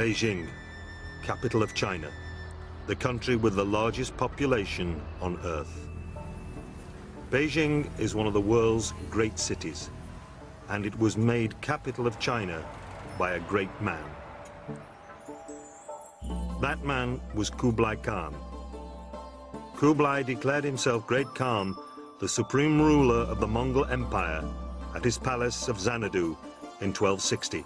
Beijing, capital of China, the country with the largest population on Earth. Beijing is one of the world's great cities, and it was made capital of China by a great man. That man was Kublai Khan. Kublai declared himself Great Khan, the supreme ruler of the Mongol Empire, at his palace of Xanadu in 1260.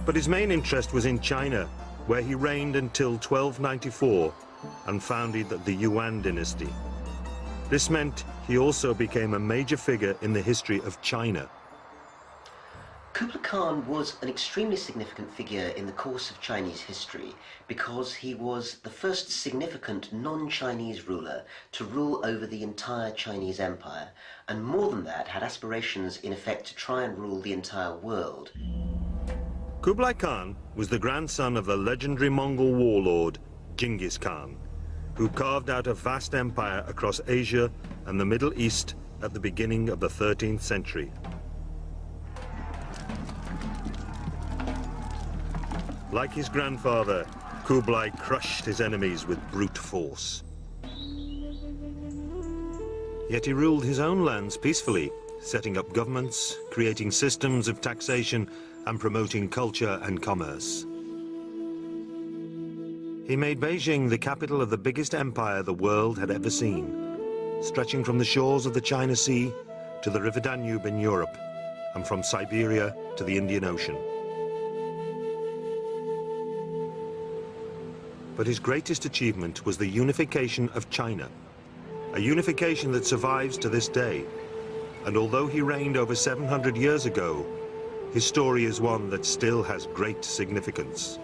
But his main interest was in China, where he reigned until 1294 and founded the Yuan dynasty. This meant he also became a major figure in the history of China. Kublai Khan was an extremely significant figure in the course of Chinese history because he was the first significant non-Chinese ruler to rule over the entire Chinese empire, and more than that, had aspirations in effect to try and rule the entire world. Kublai Khan was the grandson of the legendary Mongol warlord Genghis Khan, who carved out a vast empire across Asia and the Middle East at the beginning of the 13th century. Like his grandfather, Kublai crushed his enemies with brute force. Yet he ruled his own lands peacefully, setting up governments, creating systems of taxation, and promoting culture and commerce. He made Beijing the capital of the biggest empire the world had ever seen, stretching from the shores of the China Sea to the River Danube in Europe, and from Siberia to the Indian Ocean. But his greatest achievement was the unification of China, a unification that survives to this day. And although he reigned over 700 years ago, his story is one that still has great significance.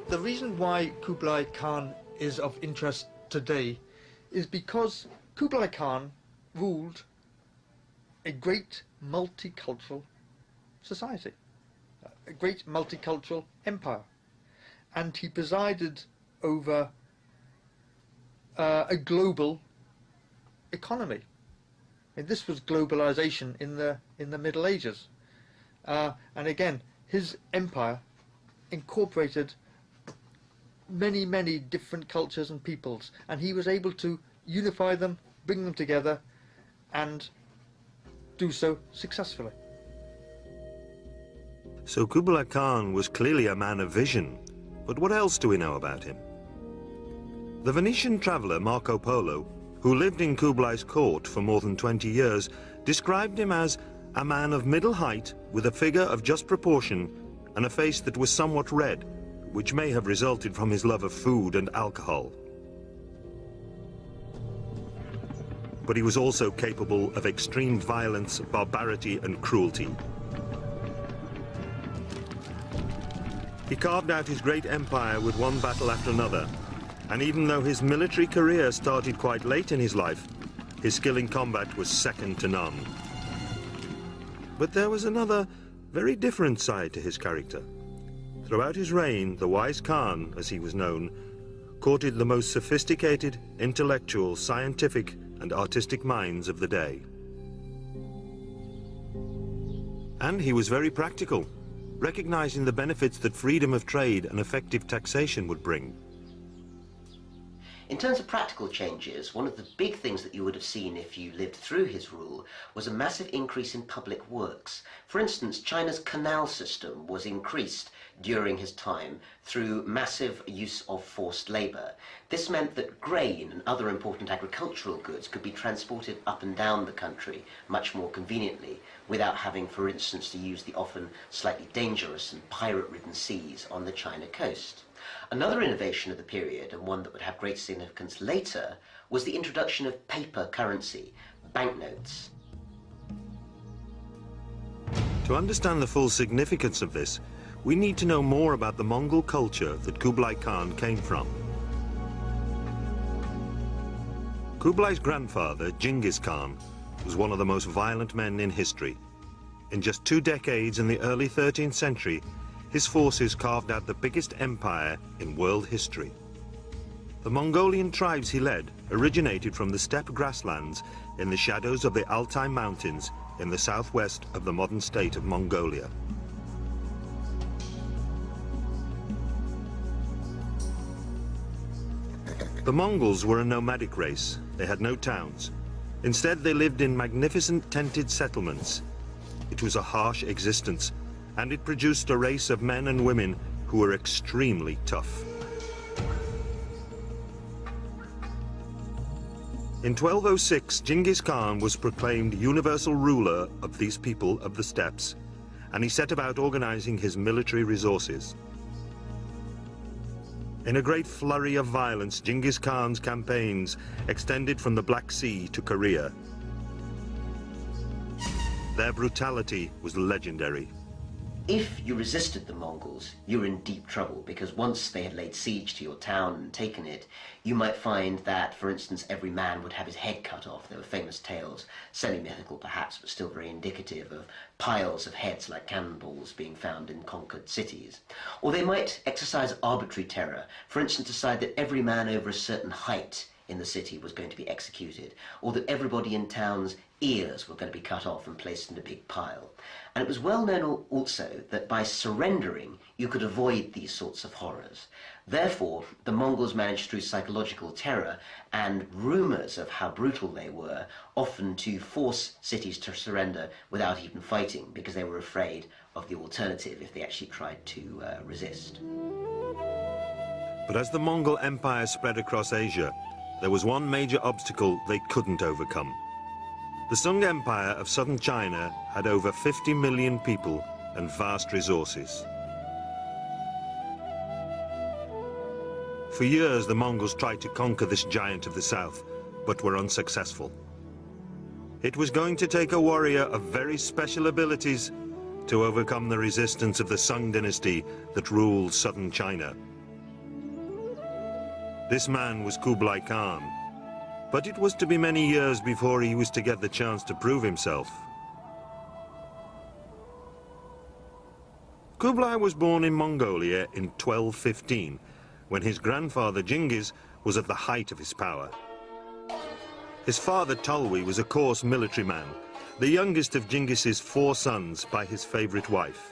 The reason why Kublai Khan is of interest today is because Kublai Khan ruled a great multicultural society, a great multicultural empire. And he presided over a global economy. And this was globalization in the Middle Ages. And again, his empire incorporated many, many different cultures and peoples, and he was able to unify them, bring them together, and do so successfully. So Kublai Khan was clearly a man of vision. But what else do we know about him? The Venetian traveller Marco Polo, who lived in Kublai's court for more than 20 years, described him as a man of middle height with a figure of just proportion and a face that was somewhat red, which may have resulted from his love of food and alcohol. But he was also capable of extreme violence, barbarity, and cruelty. He carved out his great empire with one battle after another, and even though his military career started quite late in his life, his skill in combat was second to none. But there was another, very different side to his character. Throughout his reign, the wise Khan, as he was known, courted the most sophisticated, intellectual, scientific, and artistic minds of the day. And he was very practical, recognizing the benefits that freedom of trade and effective taxation would bring. In terms of practical changes, one of the big things that you would have seen if you lived through his rule was a massive increase in public works. For instance, China's canal system was increased during his time through massive use of forced labor. This meant that grain and other important agricultural goods could be transported up and down the country much more conveniently, without having, for instance, to use the often slightly dangerous and pirate-ridden seas on the China coast. Another innovation of the period, and one that would have great significance later, was the introduction of paper currency, banknotes. To understand the full significance of this, we need to know more about the Mongol culture that Kublai Khan came from. Kublai's grandfather, Genghis Khan, was one of the most violent men in history. In just 2 decades in the early 13th century, his forces carved out the biggest empire in world history. The Mongolian tribes he led originated from the steppe grasslands in the shadows of the Altai Mountains in the southwest of the modern state of Mongolia. The Mongols were a nomadic race. They had no towns. Instead, they lived in magnificent tented settlements. It was a harsh existence, and it produced a race of men and women who were extremely tough. In 1206, Genghis Khan was proclaimed universal ruler of these people of the steppes, and he set about organizing his military resources. In a great flurry of violence, Genghis Khan's campaigns extended from the Black Sea to Korea. Their brutality was legendary. If you resisted the Mongols, you were in deep trouble, because once they had laid siege to your town and taken it, you might find that, for instance, every man would have his head cut off. There were famous tales, semi-mythical perhaps, but still very indicative of piles of heads like cannonballs being found in conquered cities. Or they might exercise arbitrary terror, for instance, decide that every man over a certain height in the city was going to be executed, or that everybody in town's ears were going to be cut off and placed in a big pile. And it was well known also that by surrendering you could avoid these sorts of horrors. Therefore, the Mongols managed through psychological terror and rumours of how brutal they were, often to force cities to surrender without even fighting, because they were afraid of the alternative if they actually tried to resist. But as the Mongol Empire spread across Asia, there was one major obstacle they couldn't overcome. The Sung Empire of southern China had over 50 million people and vast resources. For years, the Mongols tried to conquer this giant of the south, but were unsuccessful. It was going to take a warrior of very special abilities to overcome the resistance of the Sung dynasty that ruled southern China. This man was Kublai Khan, but it was to be many years before he was to get the chance to prove himself. Kublai was born in Mongolia in 1215, when his grandfather Genghis was at the height of his power. His father Tolui was a coarse military man, the youngest of Genghis's 4 sons by his favorite wife.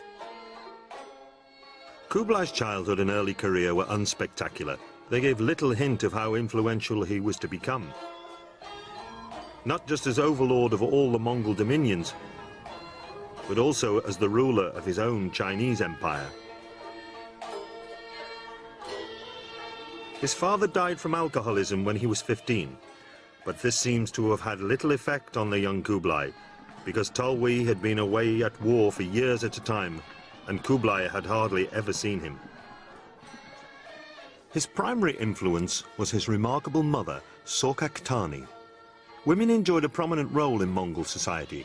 Kublai's childhood and early career were unspectacular. They gave little hint of how influential he was to become. Not just as overlord of all the Mongol dominions, but also as the ruler of his own Chinese empire. His father died from alcoholism when he was 15, but this seems to have had little effect on the young Kublai, because Tolui had been away at war for years at a time, and Kublai had hardly ever seen him. His primary influence was his remarkable mother, Sorkaktani. Women enjoyed a prominent role in Mongol society.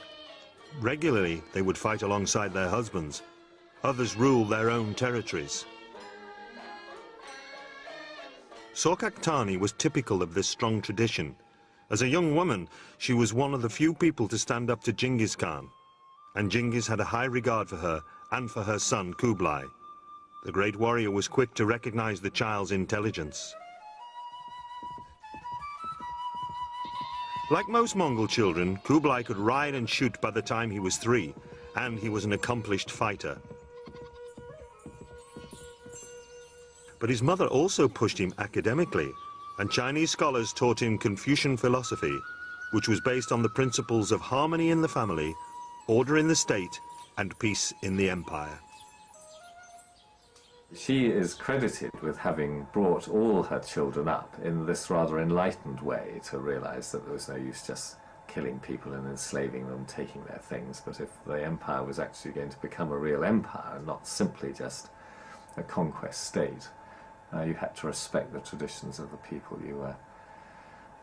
Regularly, they would fight alongside their husbands. Others ruled their own territories. Sorkaktani was typical of this strong tradition. As a young woman, she was one of the few people to stand up to Genghis Khan, and Genghis had a high regard for her and for her son Kublai. The great warrior was quick to recognize the child's intelligence. Like most Mongol children, Kublai could ride and shoot by the time he was 3, and he was an accomplished fighter. But his mother also pushed him academically, and Chinese scholars taught him Confucian philosophy, which was based on the principles of harmony in the family, order in the state, and peace in the empire. She is credited with having brought all her children up in this rather enlightened way to realize that there was no use just killing people and enslaving them, taking their things, but if the empire was actually going to become a real empire and not simply just a conquest state, you had to respect the traditions of the people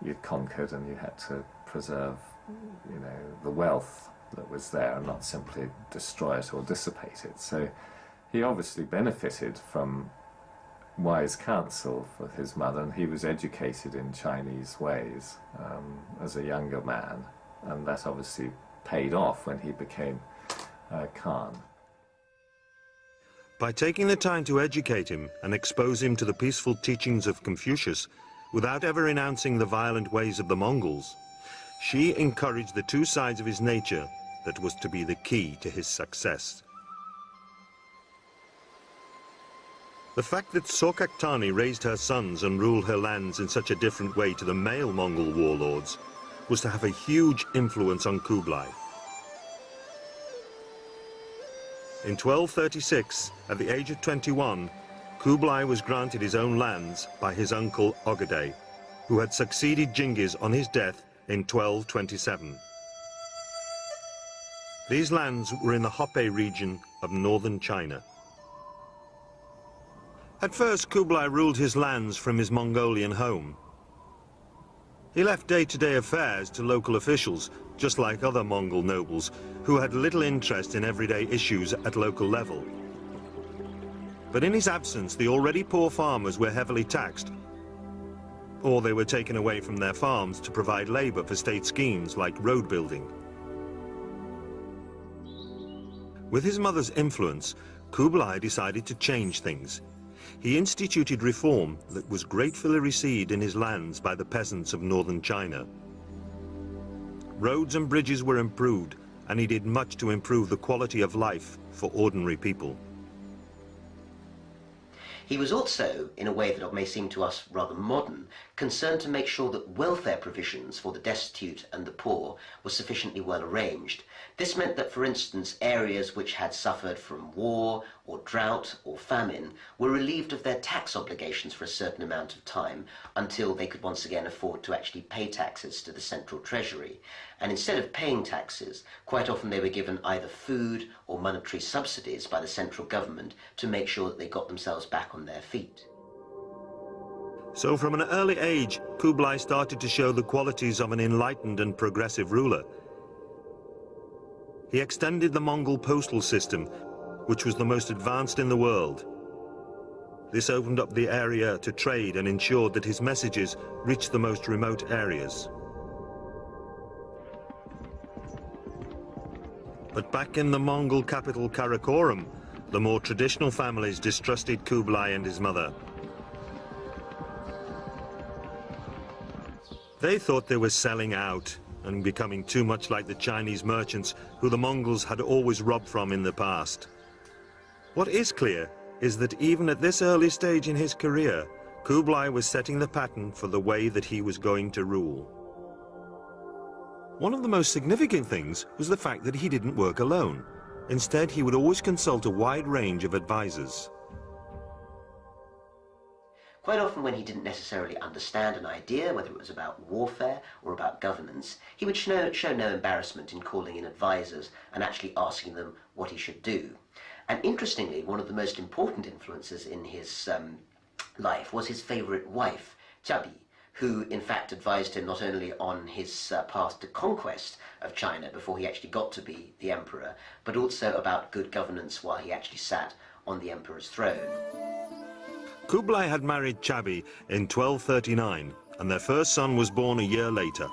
you'd conquered, and you had to preserve, the wealth that was there and not simply destroy it or dissipate it. So he obviously benefited from wise counsel for his mother, and he was educated in Chinese ways as a younger man, and that obviously paid off when he became Khan. By taking the time to educate him and expose him to the peaceful teachings of Confucius, without ever renouncing the violent ways of the Mongols, she encouraged the 2 sides of his nature that was to be the key to his success. The fact that Sorkaktani raised her sons and ruled her lands in such a different way to the male Mongol warlords was to have a huge influence on Kublai. In 1236, at the age of 21, Kublai was granted his own lands by his uncle Ogedei, who had succeeded Genghis on his death in 1227. These lands were in the Hope region of northern China. At first, Kublai ruled his lands from his Mongolian home. He left day-to-day affairs to local officials, just like other Mongol nobles, who had little interest in everyday issues at local level. But in his absence, the already poor farmers were heavily taxed, or they were taken away from their farms to provide labor for state schemes like road building. With his mother's influence, Kublai decided to change things. He instituted reform that was gratefully received in his lands by the peasants of northern China. Roads and bridges were improved, and he did much to improve the quality of life for ordinary people. He was also, in a way that may seem to us rather modern, concerned to make sure that welfare provisions for the destitute and the poor were sufficiently well arranged. This meant that, for instance, areas which had suffered from war or drought or famine were relieved of their tax obligations for a certain amount of time until they could once again afford to actually pay taxes to the central treasury. And instead of paying taxes, quite often they were given either food or monetary subsidies by the central government to make sure that they got themselves back on their feet. So from an early age, Kublai started to show the qualities of an enlightened and progressive ruler. He extended the Mongol postal system, which was the most advanced in the world. This opened up the area to trade and ensured that his messages reached the most remote areas. But back in the Mongol capital Karakorum, the more traditional families distrusted Kublai and his mother. They thought they were selling out and becoming too much like the Chinese merchants who the Mongols had always robbed from in the past. What is clear is that even at this early stage in his career, Kublai was setting the pattern for the way that he was going to rule. One of the most significant things was the fact that he didn't work alone. Instead, he would always consult a wide range of advisors. Quite often when he didn't necessarily understand an idea, whether it was about warfare or about governance, he would show no embarrassment in calling in advisors and actually asking them what he should do. And interestingly, one of the most important influences in his life was his favourite wife, Chabi, who in fact advised him not only on his path to conquest of China before he actually got to be the emperor, but also about good governance while he actually sat on the emperor's throne. Kublai had married Chabi in 1239, and their first son was born a year later.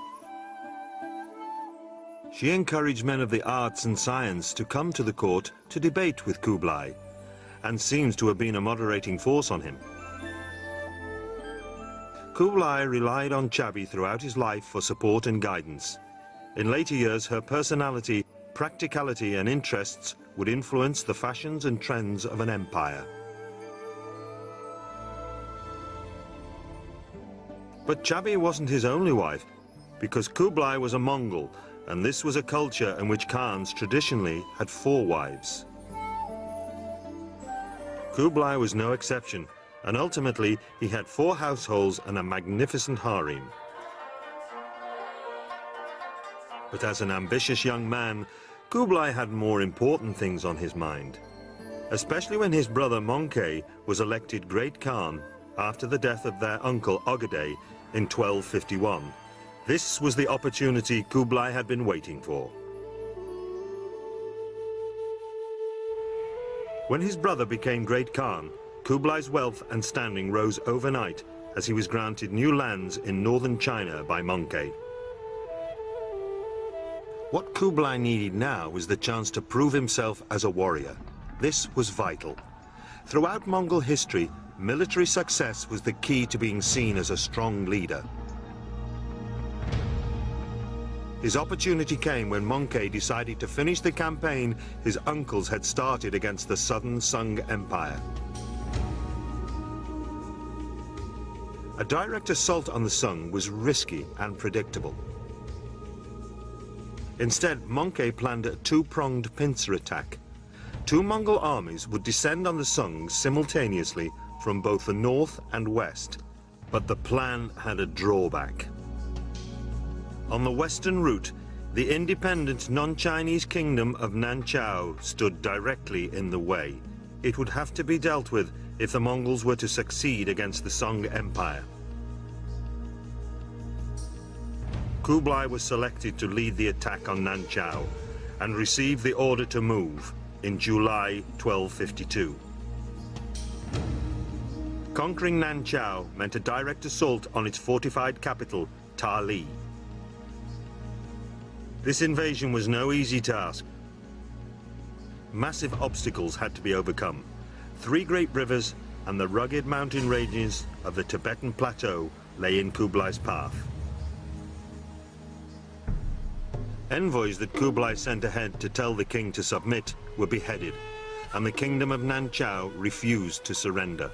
She encouraged men of the arts and science to come to the court to debate with Kublai, and seems to have been a moderating force on him. Kublai relied on Chabi throughout his life for support and guidance. In later years, her personality, practicality and interests would influence the fashions and trends of an empire. But Chabi wasn't his only wife, because Kublai was a Mongol, and this was a culture in which Khans traditionally had 4 wives. Kublai was no exception, and ultimately he had 4 households and a magnificent harem. But as an ambitious young man, Kublai had more important things on his mind, especially when his brother Mongke was elected Great Khan after the death of their uncle Ogedei in 1251. This was the opportunity Kublai had been waiting for. When his brother became Great Khan, Kublai's wealth and standing rose overnight as he was granted new lands in northern China by Mongke. What Kublai needed now was the chance to prove himself as a warrior. This was vital. Throughout Mongol history, military success was the key to being seen as a strong leader. His opportunity came when Mongke decided to finish the campaign his uncles had started against the southern Sung Empire. A direct assault on the Sung was risky and predictable. Instead, Mongke planned a two-pronged pincer attack. Two Mongol armies would descend on the Sung simultaneously from both the north and west. But the plan had a drawback. On the western route, the independent non-Chinese kingdom of Nanchao stood directly in the way. It would have to be dealt with if the Mongols were to succeed against the Song Empire. Kublai was selected to lead the attack on Nanchao and received the order to move in July 1252. Conquering Nanchao meant a direct assault on its fortified capital, Ta-Li. This invasion was no easy task. Massive obstacles had to be overcome. 3 great rivers and the rugged mountain ranges of the Tibetan Plateau lay in Kublai's path. Envoys that Kublai sent ahead to tell the king to submit were beheaded, and the kingdom of Nanchao refused to surrender.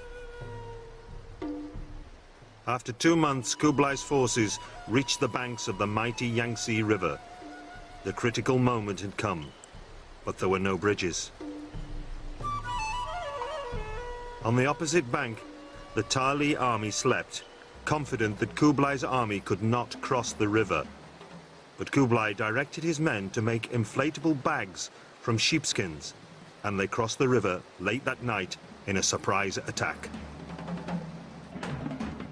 After 2 months, Kublai's forces reached the banks of the mighty Yangtze River. The critical moment had come, but there were no bridges. On the opposite bank, the Ta-Li army slept, confident that Kublai's army could not cross the river. But Kublai directed his men to make inflatable bags from sheepskins, and they crossed the river late that night in a surprise attack.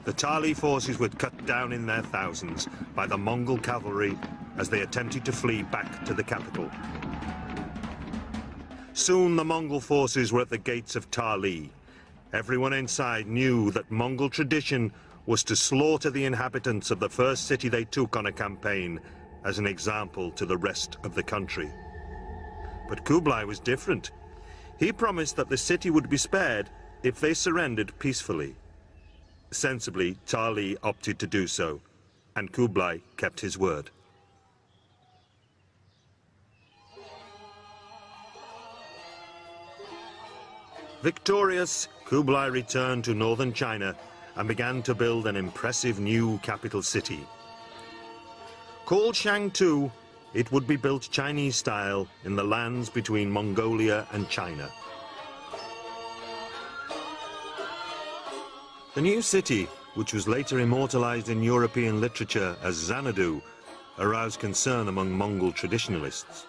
The Ta-Li forces were cut down in their thousands by the Mongol cavalry as they attempted to flee back to the capital. Soon the Mongol forces were at the gates of Ta-Li. Everyone inside knew that Mongol tradition was to slaughter the inhabitants of the first city they took on a campaign as an example to the rest of the country. But Kublai was different. He promised that the city would be spared if they surrendered peacefully. Sensibly, Ta-Li opted to do so, and Kublai kept his word. Victorious, Kublai returned to northern China and began to build an impressive new capital city. Called Shangtu, it would be built Chinese style in the lands between Mongolia and China. The new city, which was later immortalized in European literature as Xanadu, aroused concern among Mongol traditionalists.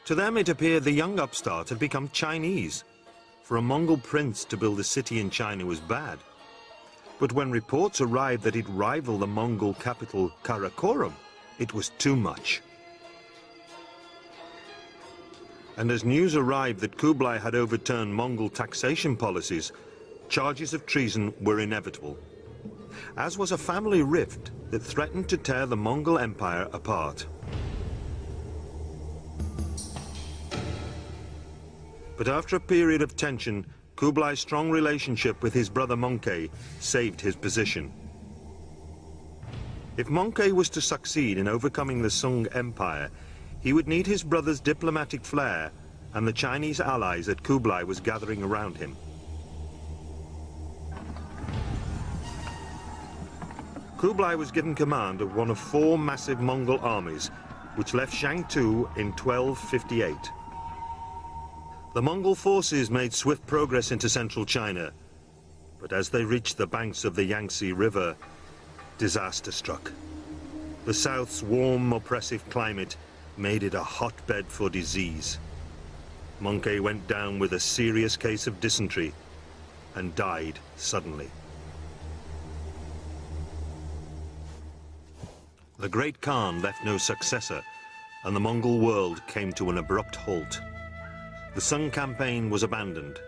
To them it appeared the young upstart had become Chinese. For a Mongol prince to build a city in China was bad. But when reports arrived that it rivaled the Mongol capital Karakorum, it was too much. And as news arrived that Kublai had overturned Mongol taxation policies, charges of treason were inevitable, as was a family rift that threatened to tear the Mongol Empire apart. But after a period of tension, Kublai's strong relationship with his brother Mongke saved his position. If Mongke was to succeed in overcoming the Sung Empire, he would need his brother's diplomatic flair and the Chinese allies that Kublai was gathering around him. Kublai was given command of one of 4 massive Mongol armies, which left Shangtu in 1258. The Mongol forces made swift progress into central China, but as they reached the banks of the Yangtze River, disaster struck. The south's warm, oppressive climate made it a hotbed for disease. Mongke went down with a serious case of dysentery and died suddenly. The Great Khan left no successor, and the Mongol world came to an abrupt halt. The Sung campaign was abandoned.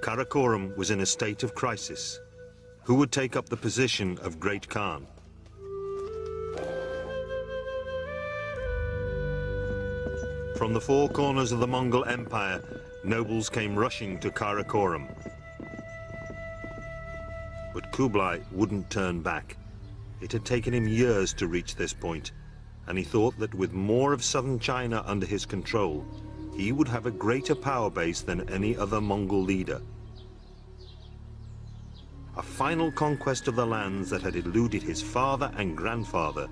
Karakorum was in a state of crisis. Who would take up the position of Great Khan? From the 4 corners of the Mongol Empire, nobles came rushing to Karakorum. But Kublai wouldn't turn back. It had taken him years to reach this point, and he thought that with more of southern China under his control, he would have a greater power base than any other Mongol leader. a final conquest of the lands that had eluded his father and grandfather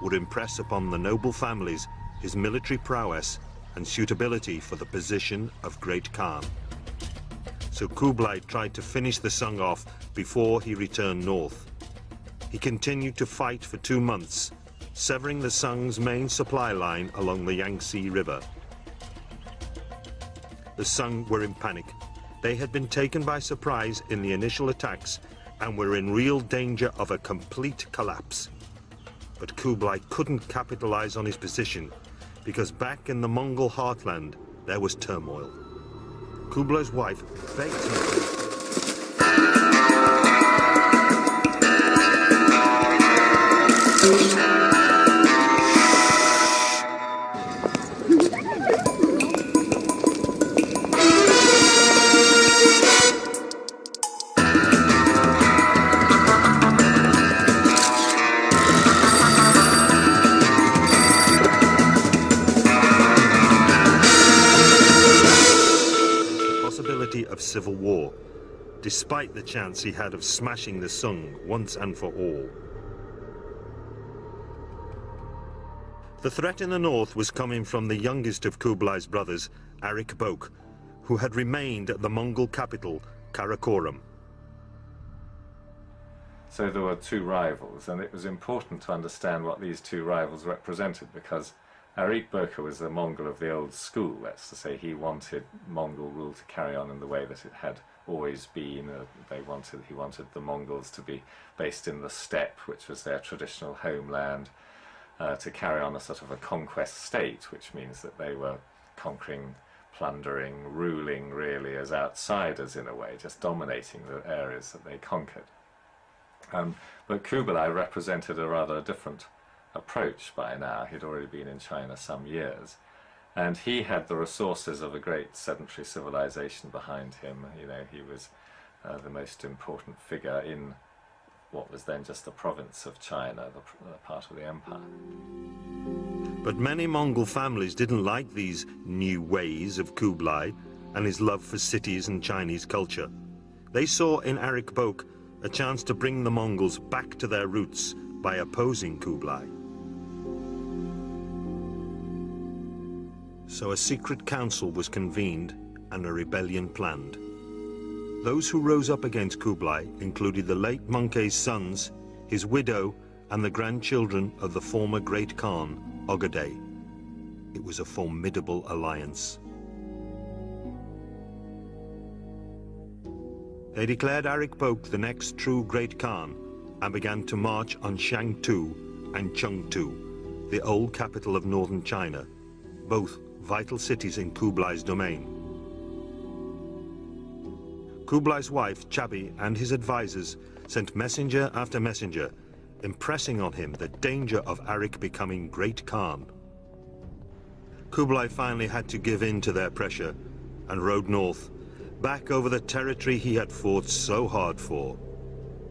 would impress upon the noble families his military prowess and suitability for the position of Great Khan. So Kublai tried to finish the Sung off before he returned north. He continued to fight for 2 months, severing the Sung's main supply line along the Yangtze River. The Sung were in panic. They had been taken by surprise in the initial attacks and were in real danger of a complete collapse. But Kublai couldn't capitalize on his position because back in the Mongol heartland there was turmoil. Kublai's wife begged him to... of civil war, despite the chance he had of smashing the Sung once and for all. The threat in the north was coming from the youngest of Kublai's brothers, Arik Bok, who had remained at the Mongol capital, Karakorum. So there were 2 rivals, and it was important to understand what these 2 rivals represented, because Arik Boko was a Mongol of the old school, that's to say he wanted Mongol rule to carry on in the way that it had always been. He wanted the Mongols to be based in the steppe, which was their traditional homeland, to carry on a sort of a conquest state, which means that they were conquering, plundering, ruling really as outsiders in a way, just dominating the areas that they conquered. But Kublai represented a rather different approach by now. He'd already been in China some years, and he had the resources of a great sedentary civilization behind him. You know, he was the most important figure in what was then just the province of China, the part of the empire. But many Mongol families didn't like these new ways of Kublai and his love for cities and Chinese culture. They saw in Arik Bok a chance to bring the Mongols back to their roots by opposing Kublai. So a secret council was convened and a rebellion planned. Those who rose up against Kublai included the late Möngke's sons, his widow, and the grandchildren of the former Great Khan, Ögedei. It was a formidable alliance. They declared Arik Bok the next true Great Khan and began to march on Shangtu and Chengtu, the old capital of northern China, both vital cities in Kublai's domain. Kublai's wife, Chabi, and his advisors sent messenger after messenger, impressing on him the danger of Arik becoming Great Khan. Kublai finally had to give in to their pressure and rode north, back over the territory he had fought so hard for.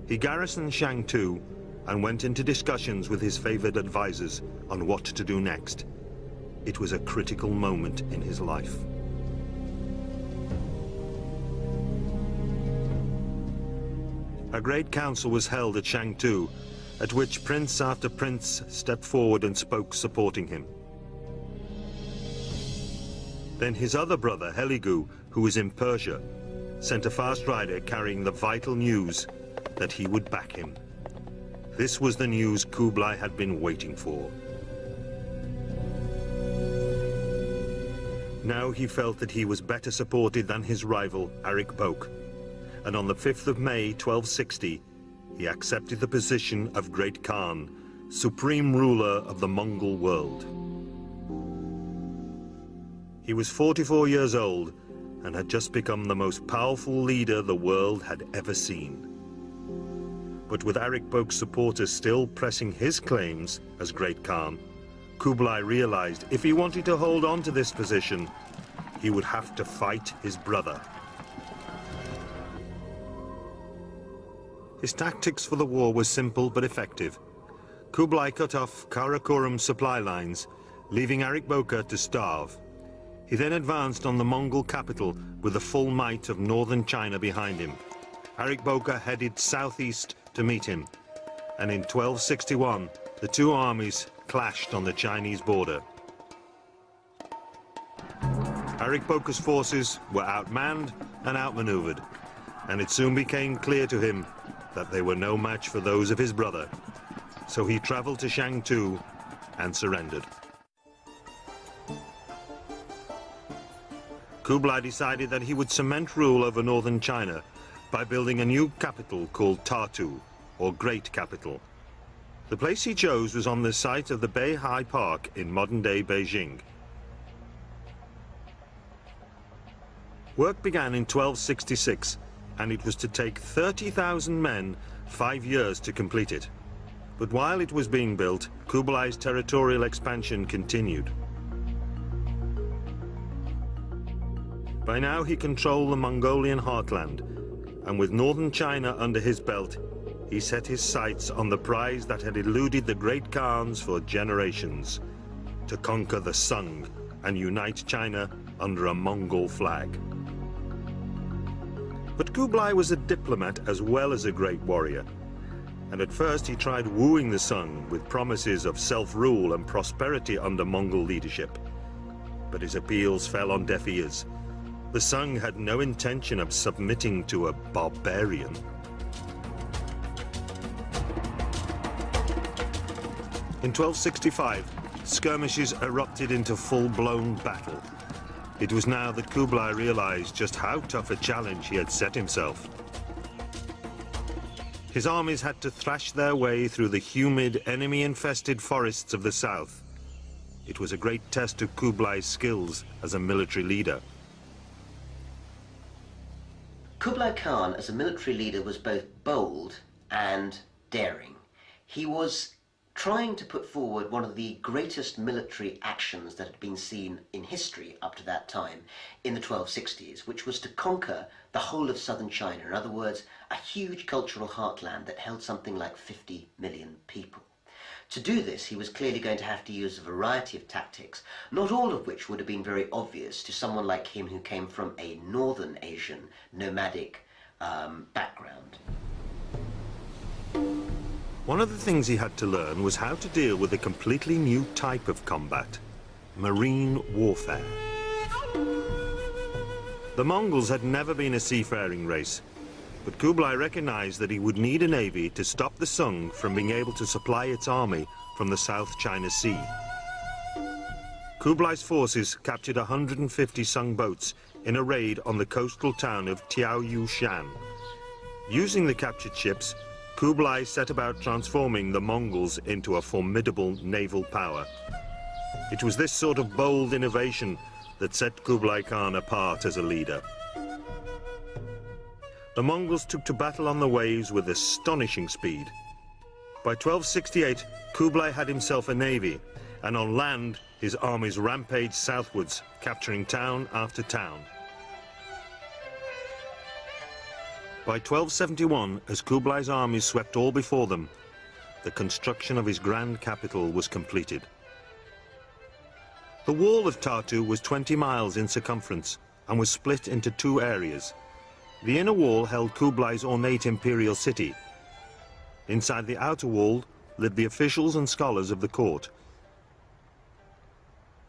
He garrisoned Shangtu and went into discussions with his favored advisors on what to do next. It was a critical moment in his life. A great council was held at Shangtu, at which prince after prince stepped forward and spoke supporting him. Then his other brother, Heligu, who was in Persia, sent a fast rider carrying the vital news that he would back him. This was the news Kublai had been waiting for. Now he felt that he was better supported than his rival, Arik Bok, and on the 5th of May, 1260, he accepted the position of Great Khan, supreme ruler of the Mongol world. He was 44 years old and had just become the most powerful leader the world had ever seen. But with Arik Bok's supporters still pressing his claims as Great Khan, Kublai realized if he wanted to hold on to this position, he would have to fight his brother. His tactics for the war were simple but effective. Kublai cut off Karakorum's supply lines, leaving Arik Bok to starve. He then advanced on the Mongol capital with the full might of northern China behind him, Harik Boka headed southeast to meet him, and in 1261 the two armies clashed on the Chinese border. Harik Boka's forces were outmanned and outmaneuvered, and it soon became clear to him that they were no match for those of his brother. So he traveled to Shangtu and surrendered. Kublai decided that he would cement rule over northern China by building a new capital called Tartu, or Great Capital. The place he chose was on the site of the Beihai Park in modern-day Beijing. Work began in 1266, and it was to take 30,000 men 5 years to complete it. But while it was being built, Kublai's territorial expansion continued. By now he controlled the Mongolian heartland, and with northern China under his belt, he set his sights on the prize that had eluded the great Khans for generations, to conquer the Sung and unite China under a Mongol flag. But Kublai was a diplomat as well as a great warrior, and at first he tried wooing the Sung with promises of self-rule and prosperity under Mongol leadership. But his appeals fell on deaf ears. The Sung had no intention of submitting to a barbarian. In 1265, skirmishes erupted into full-blown battle. It was now that Kublai realized just how tough a challenge he had set himself. His armies had to thrash their way through the humid, enemy-infested forests of the south. It was a great test of Kublai's skills as a military leader. Kublai Khan, as a military leader, was both bold and daring. He was trying to put forward one of the greatest military actions that had been seen in history up to that time in the 1260s, which was to conquer the whole of southern China. In other words, a huge cultural heartland that held something like 50 million people. To do this, he was clearly going to have to use a variety of tactics, not all of which would have been very obvious to someone like him who came from a northern Asian nomadic background. One of the things he had to learn was how to deal with a completely new type of combat, marine warfare. The Mongols had never been a seafaring race, but Kublai recognized that he would need a navy to stop the Sung from being able to supply its army from the South China Sea. Kublai's forces captured 150 Sung boats in a raid on the coastal town of Tiaoyushan. Using the captured ships, Kublai set about transforming the Mongols into a formidable naval power. It was this sort of bold innovation that set Kublai Khan apart as a leader. The Mongols took to battle on the waves with astonishing speed. By 1268, Kublai had himself a navy, and on land, his armies rampaged southwards, capturing town after town. By 1271, as Kublai's armies swept all before them, the construction of his grand capital was completed. The wall of Tartu was 20 miles in circumference and was split into two areas. The inner wall held Kublai's ornate imperial city. Inside the outer wall lived the officials and scholars of the court.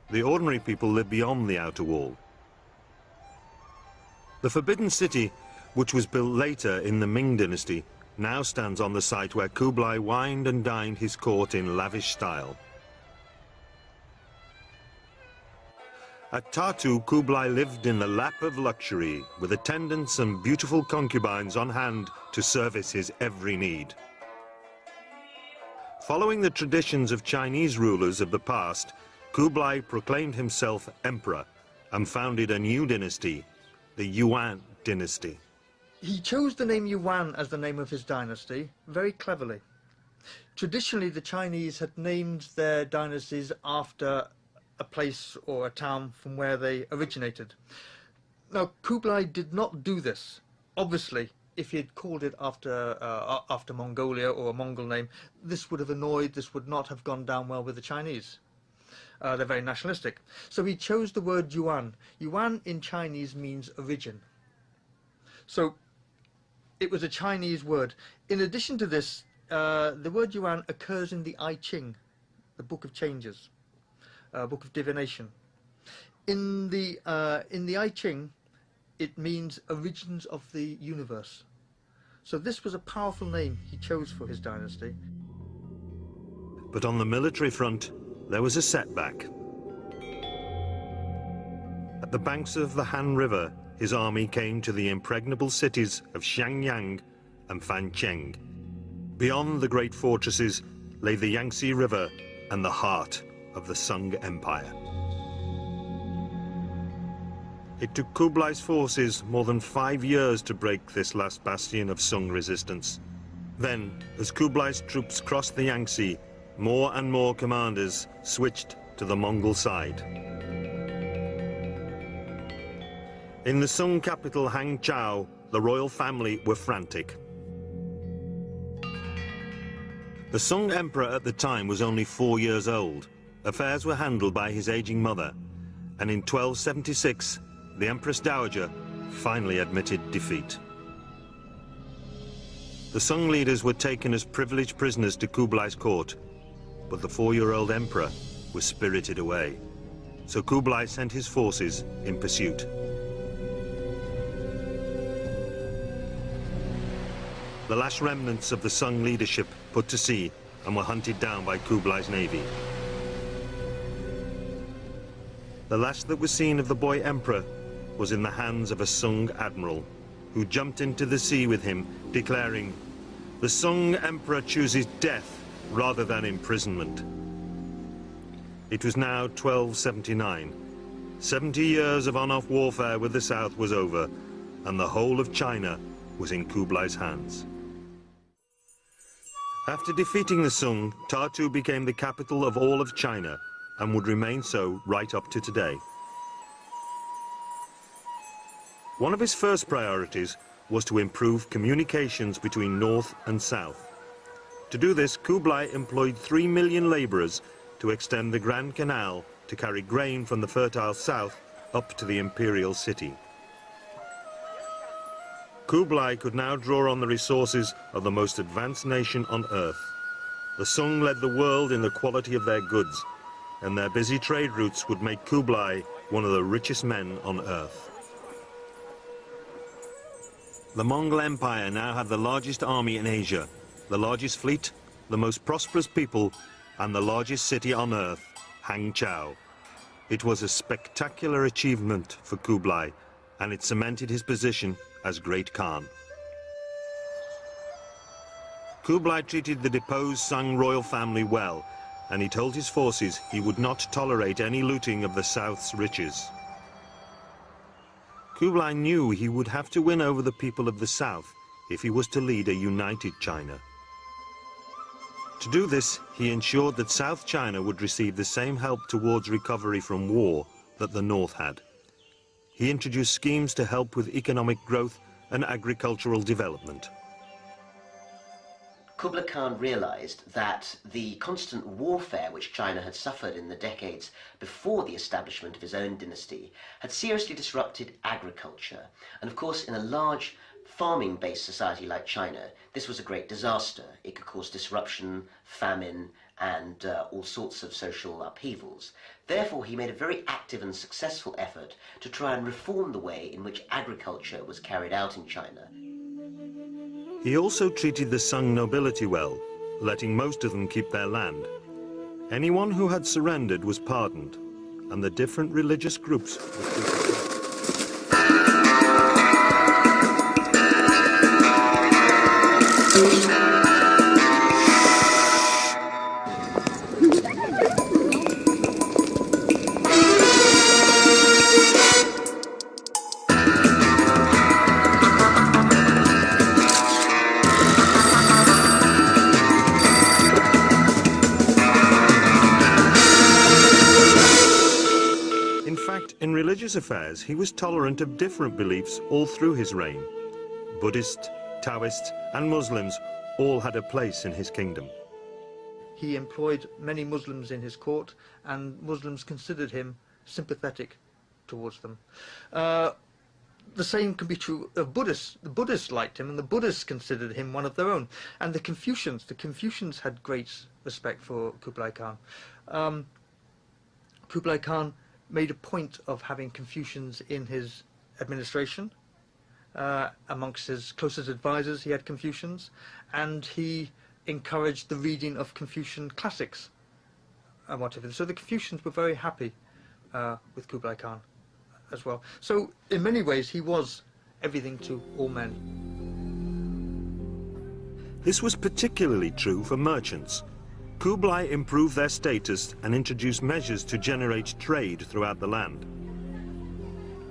The ordinary people lived beyond the outer wall. The Forbidden City, which was built later in the Ming dynasty, now stands on the site where Kublai wined and dined his court in lavish style. At Tartu, Kublai lived in the lap of luxury, with attendants and beautiful concubines on hand to service his every need. Following the traditions of Chinese rulers of the past, Kublai proclaimed himself emperor and founded a new dynasty, the Yuan dynasty. He chose the name Yuan as the name of his dynasty very cleverly. Traditionally, the Chinese had named their dynasties after a place or a town from where they originated. Now, Kublai did not do this. Obviously, if he had called it after Mongolia or a Mongol name, this would have annoyed, this would not have gone down well with the Chinese. They're very nationalistic. So he chose the word Yuan. Yuan in Chinese means origin. So It was a Chinese word. In addition to this, the word yuan occurs in the I Ching, the Book of Changes, Book of Divination. In the I Ching, it means origins of the universe. So this was a powerful name he chose for his dynasty. But on the military front, there was a setback. At the banks of the Han River, his army came to the impregnable cities of Xiangyang and Fancheng. Beyond the great fortresses lay the Yangtze River and the heart of the Sung Empire. It took Kublai's forces more than 5 years to break this last bastion of Sung resistance. Then, as Kublai's troops crossed the Yangtze, more and more commanders switched to the Mongol side. In the Sung capital Hangzhou, the royal family were frantic. The Sung emperor at the time was only 4 years old. Affairs were handled by his aging mother, and in 1276, the Empress Dowager finally admitted defeat. The Sung leaders were taken as privileged prisoners to Kublai's court, but the 4-year-old emperor was spirited away. So Kublai sent his forces in pursuit. The last remnants of the Sung leadership put to sea and were hunted down by Kublai's navy. The last that was seen of the boy emperor was in the hands of a Sung admiral, who jumped into the sea with him, declaring, "The Sung emperor chooses death rather than imprisonment." It was now 1279. 70 years of on-off warfare with the south was over, and the whole of China was in Kublai's hands. After defeating the Sung, Tartu became the capital of all of China and would remain so right up to today. One of his first priorities was to improve communications between north and south. To do this, Kublai employed 3 million laborers to extend the Grand Canal to carry grain from the fertile south up to the imperial city. Kublai could now draw on the resources of the most advanced nation on earth. The Sung led the world in the quality of their goods, and their busy trade routes would make Kublai one of the richest men on earth. The Mongol Empire now had the largest army in Asia, the largest fleet, the most prosperous people, and the largest city on earth, Hangzhou. It was a spectacular achievement for Kublai, and it cemented his position as Great Khan. Kublai treated the deposed Sung royal family well, and he told his forces he would not tolerate any looting of the south's riches. Kublai knew he would have to win over the people of the south if he was to lead a united China. To do this, he ensured that South China would receive the same help towards recovery from war that the north had. He introduced schemes to help with economic growth and agricultural development. Kublai Khan realized that the constant warfare which China had suffered in the decades before the establishment of his own dynasty had seriously disrupted agriculture. And of course, in a large farming-based society like China, this was a great disaster. It could cause disruption, famine, and all sorts of social upheavals. Therefore, he made a very active and successful effort to try and reform the way in which agriculture was carried out in China. He also treated the Sung nobility well, letting most of them keep their land. Anyone who had surrendered was pardoned, and the different religious groups were treated. In religious affairs, he was tolerant of different beliefs all through his reign. Buddhists, Taoists, and Muslims all had a place in his kingdom. He employed many Muslims in his court, and Muslims considered him sympathetic towards them. the same can be true of Buddhists. The Buddhists liked him, and the Buddhists considered him one of their own. And the Confucians had great respect for Kublai Khan. Kublai Khan made a point of having Confucians in his administration. Amongst his closest advisors, he had Confucians, and he encouraged the reading of Confucian classics and whatever. So the Confucians were very happy with Kublai Khan as well. So in many ways, he was everything to all men. This was particularly true for merchants. Kublai improved their status and introduced measures to generate trade throughout the land.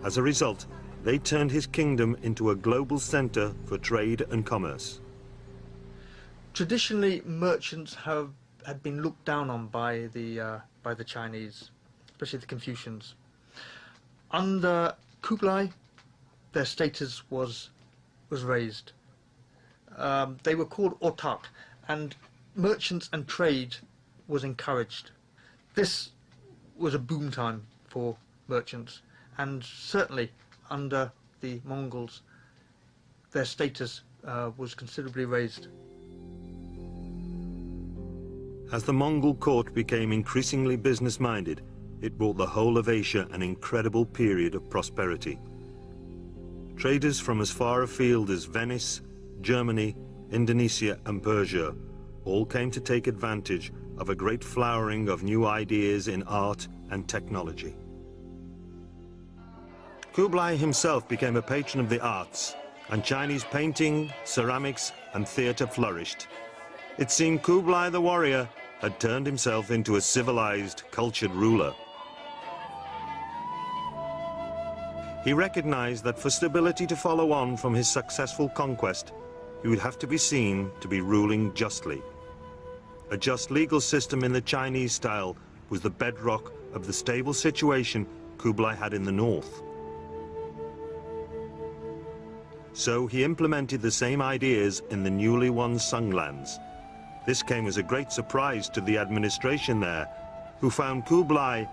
As a result, they turned his kingdom into a global center for trade and commerce. Traditionally, merchants had been looked down on by the Chinese, especially the Confucians. Under Kublai, their status was raised. They were called otak, and merchants and trade was encouraged. This was a boom time for merchants, and certainly under the Mongols, their status was considerably raised. As the Mongol court became increasingly business-minded, it brought the whole of Asia an incredible period of prosperity. Traders from as far afield as Venice, Germany, Indonesia and Persia all came to take advantage of a great flowering of new ideas in art and technology. Kublai himself became a patron of the arts, and Chinese painting, ceramics and theatre flourished. It seemed Kublai the warrior had turned himself into a civilized, cultured ruler. He recognized that for stability to follow on from his successful conquest, he would have to be seen to be ruling justly. A just legal system in the Chinese style was the bedrock of the stable situation Kublai had in the north. So he implemented the same ideas in the newly won Sung lands. This came as a great surprise to the administration there, who found Kublai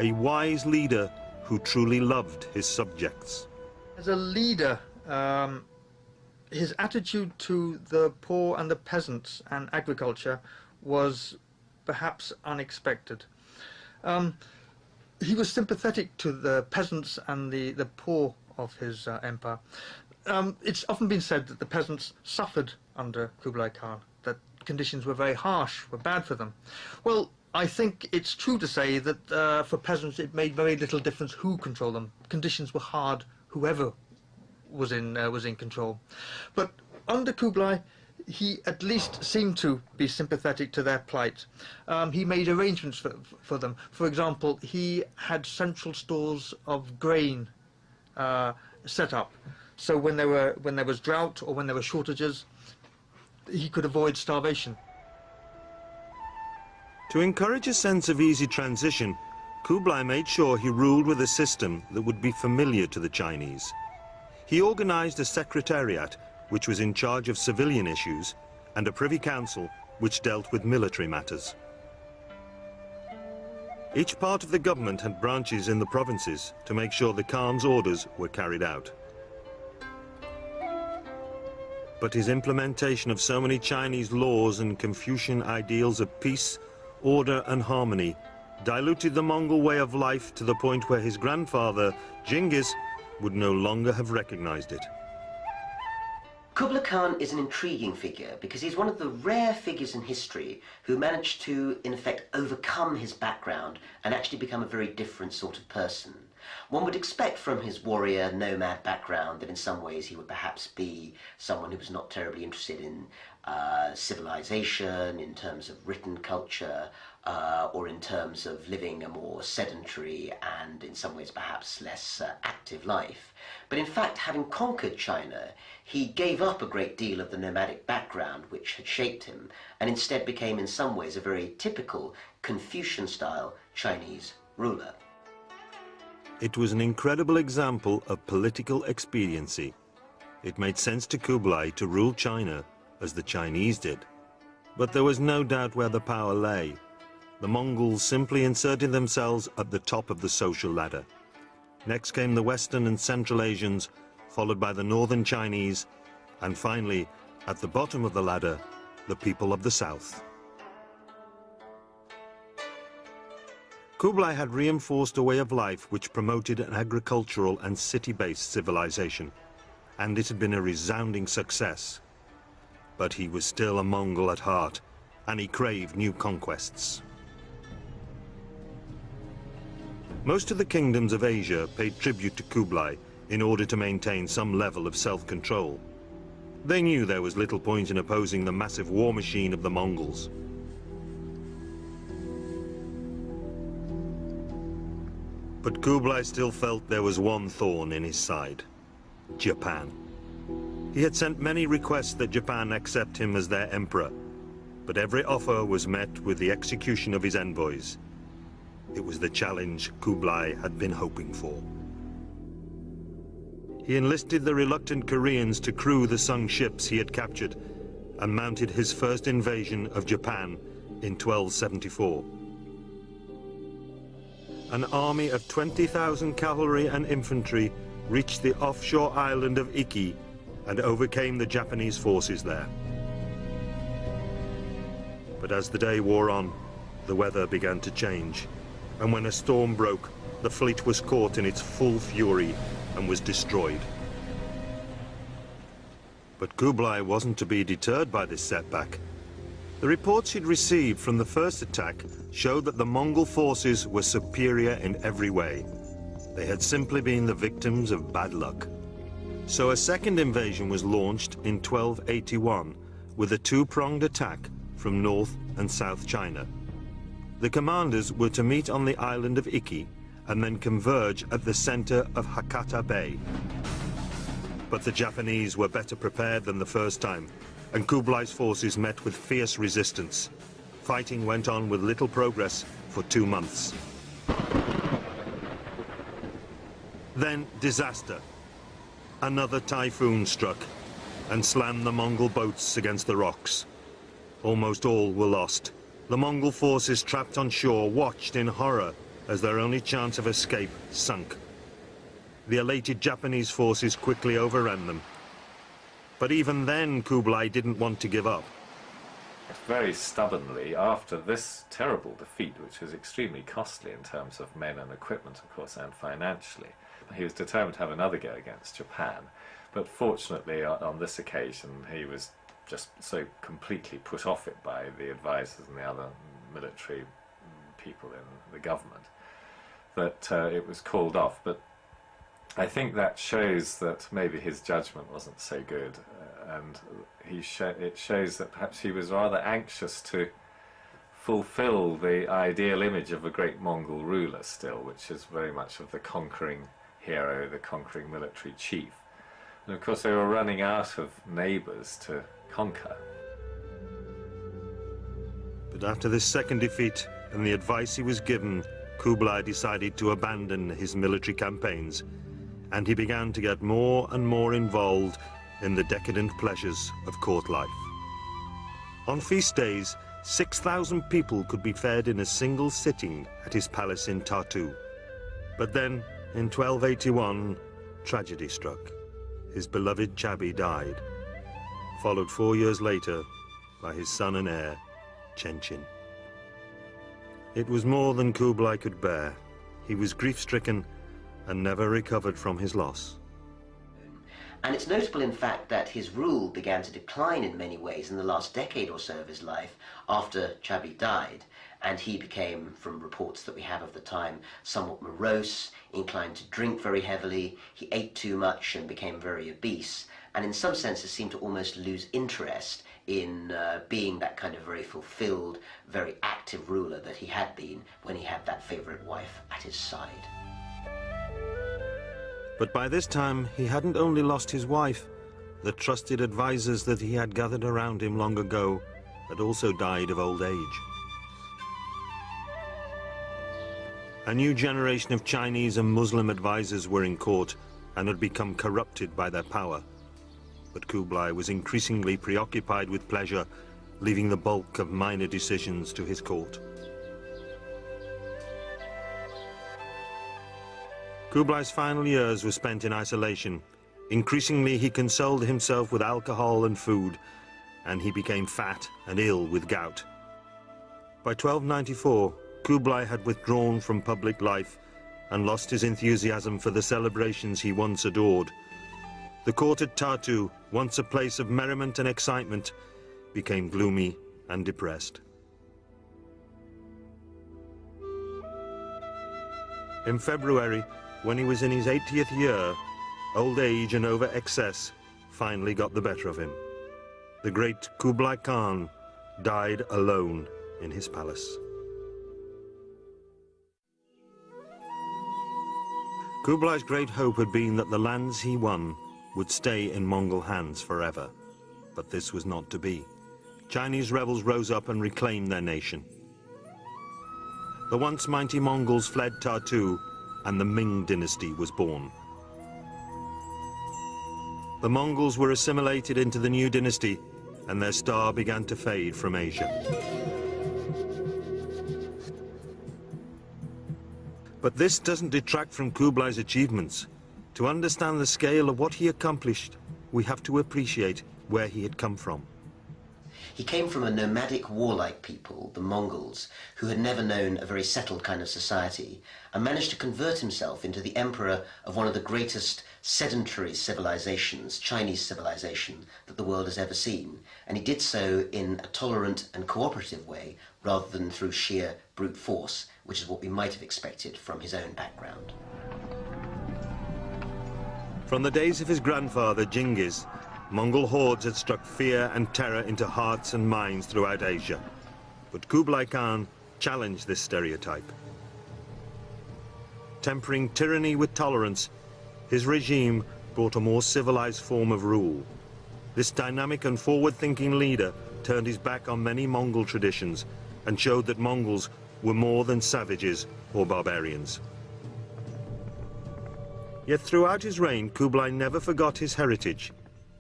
a wise leader who truly loved his subjects. As a leader, his attitude to the poor and the peasants and agriculture was perhaps unexpected. He was sympathetic to the peasants and the poor of his empire. It's often been said that the peasants suffered under Kublai Khan, that conditions were very harsh, were bad for them. Well, I think it's true to say that for peasants it made very little difference who controlled them. Conditions were hard, whoever was in control. But under Kublai, he at least seemed to be sympathetic to their plight. He made arrangements for them. For example, he had central stores of grain set up, so when there was drought or when there were shortages, he could avoid starvation. To encourage a sense of easy transition, Kublai made sure he ruled with a system that would be familiar to the Chinese. He organized a secretariat which was in charge of civilian issues, and a privy council which dealt with military matters. Each part of the government had branches in the provinces to make sure the Khan's orders were carried out. But his implementation of so many Chinese laws and Confucian ideals of peace, order and harmony diluted the Mongol way of life to the point where his grandfather, Genghis, would no longer have recognized it. Kublai Khan is an intriguing figure because he's one of the rare figures in history who managed to, in effect, overcome his background and actually become a very different sort of person. One would expect from his warrior, nomad background that in some ways he would perhaps be someone who was not terribly interested in civilization, in terms of written culture, or in terms of living a more sedentary and in some ways perhaps less active life. But in fact, having conquered China, he gave up a great deal of the nomadic background which had shaped him and instead became in some ways a very typical Confucian-style Chinese ruler. It was an incredible example of political expediency. It made sense to Kublai to rule China as the Chinese did. But there was no doubt where the power lay. The Mongols simply inserted themselves at the top of the social ladder. Next came the Western and Central Asians, followed by the Northern Chinese, and finally, at the bottom of the ladder, the people of the South. Kublai had reinforced a way of life which promoted an agricultural and city-based civilization, and it had been a resounding success. But he was still a Mongol at heart, and he craved new conquests. Most of the kingdoms of Asia paid tribute to Kublai in order to maintain some level of self-control. They knew there was little point in opposing the massive war machine of the Mongols. But Kublai still felt there was one thorn in his side: Japan. He had sent many requests that Japan accept him as their emperor, but every offer was met with the execution of his envoys. It was the challenge Kublai had been hoping for. He enlisted the reluctant Koreans to crew the Sung ships he had captured and mounted his first invasion of Japan in 1274. An army of 20,000 cavalry and infantry reached the offshore island of Iki and overcame the Japanese forces there. But as the day wore on, the weather began to change, and when a storm broke, the fleet was caught in its full fury and was destroyed. But Kublai wasn't to be deterred by this setback. The reports he'd received from the first attack showed that the Mongol forces were superior in every way. They had simply been the victims of bad luck. So a second invasion was launched in 1281 with a two-pronged attack from North and South China. The commanders were to meet on the island of Iki and then converge at the center of Hakata Bay. But the Japanese were better prepared than the first time, and Kublai's forces met with fierce resistance. Fighting went on with little progress for 2 months. Then disaster. Another typhoon struck and slammed the Mongol boats against the rocks. Almost all were lost. The Mongol forces trapped on shore watched in horror as their only chance of escape sunk. The elated Japanese forces quickly overran them. But even then, Kublai didn't want to give up. Very stubbornly, after this terrible defeat, which was extremely costly in terms of men and equipment, of course, and financially, he was determined to have another go against Japan. But fortunately, on this occasion, he was just so completely put off it by the advisors and the other military people in the government that it was called off. But I think that shows that maybe his judgment wasn't so good, and it shows that perhaps he was rather anxious to fulfill the ideal image of a great Mongol ruler still, which is very much of the conquering hero, the conquering military chief. And of course they were running out of neighbours to conquer. But after this second defeat and the advice he was given, Kublai decided to abandon his military campaigns, and he began to get more and more involved in the decadent pleasures of court life. On feast days, 6,000 people could be fed in a single sitting at his palace in Tartu. But then, in 1281, tragedy struck. His beloved Chabi died, followed 4 years later by his son and heir, Chenchin. It was more than Kublai could bear. He was grief-stricken and never recovered from his loss. And it's notable, in fact, that his rule began to decline in many ways in the last decade or so of his life after Chabi died, and he became, from reports that we have of the time, somewhat morose, inclined to drink very heavily. He ate too much and became very obese, and in some senses seemed to almost lose interest in being that kind of very fulfilled, very active ruler that he had been when he had that favorite wife at his side. But by this time, he hadn't only lost his wife. The trusted advisors that he had gathered around him long ago had also died of old age. A new generation of Chinese and Muslim advisors were in court and had become corrupted by their power. But Kublai was increasingly preoccupied with pleasure, leaving the bulk of minor decisions to his court. Kublai's final years were spent in isolation. Increasingly, he consoled himself with alcohol and food, and he became fat and ill with gout. By 1294, Kublai had withdrawn from public life and lost his enthusiasm for the celebrations he once adored. The court at Tartu, once a place of merriment and excitement, became gloomy and depressed. In February, when he was in his 80th year, old age and over-excess finally got the better of him. The great Kublai Khan died alone in his palace. Kublai's great hope had been that the lands he won would stay in Mongol hands forever. But this was not to be. Chinese rebels rose up and reclaimed their nation. The once mighty Mongols fled Tartu, and the Ming dynasty was born. The Mongols were assimilated into the new dynasty, and their star began to fade from Asia. But this doesn't detract from Kublai's achievements. To understand the scale of what he accomplished, we have to appreciate where he had come from. He came from a nomadic, warlike people, the Mongols, who had never known a very settled kind of society, and managed to convert himself into the emperor of one of the greatest sedentary civilizations, Chinese civilization, that the world has ever seen. And he did so in a tolerant and cooperative way, rather than through sheer brute force, which is what we might have expected from his own background. From the days of his grandfather, Genghis, Mongol hordes had struck fear and terror into hearts and minds throughout Asia. But Kublai Khan challenged this stereotype. Tempering tyranny with tolerance, his regime brought a more civilized form of rule. This dynamic and forward-thinking leader turned his back on many Mongol traditions and showed that Mongols were more than savages or barbarians. Yet throughout his reign, Kublai never forgot his heritage.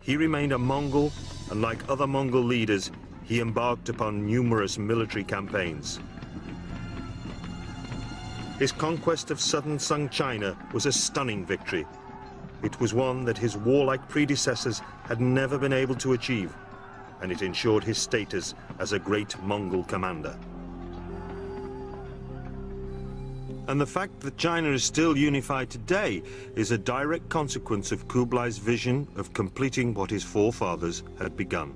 He remained a Mongol, and like other Mongol leaders, he embarked upon numerous military campaigns. His conquest of southern Sung China was a stunning victory. It was one that his warlike predecessors had never been able to achieve, and it ensured his status as a great Mongol commander. And the fact that China is still unified today is a direct consequence of Kublai's vision of completing what his forefathers had begun.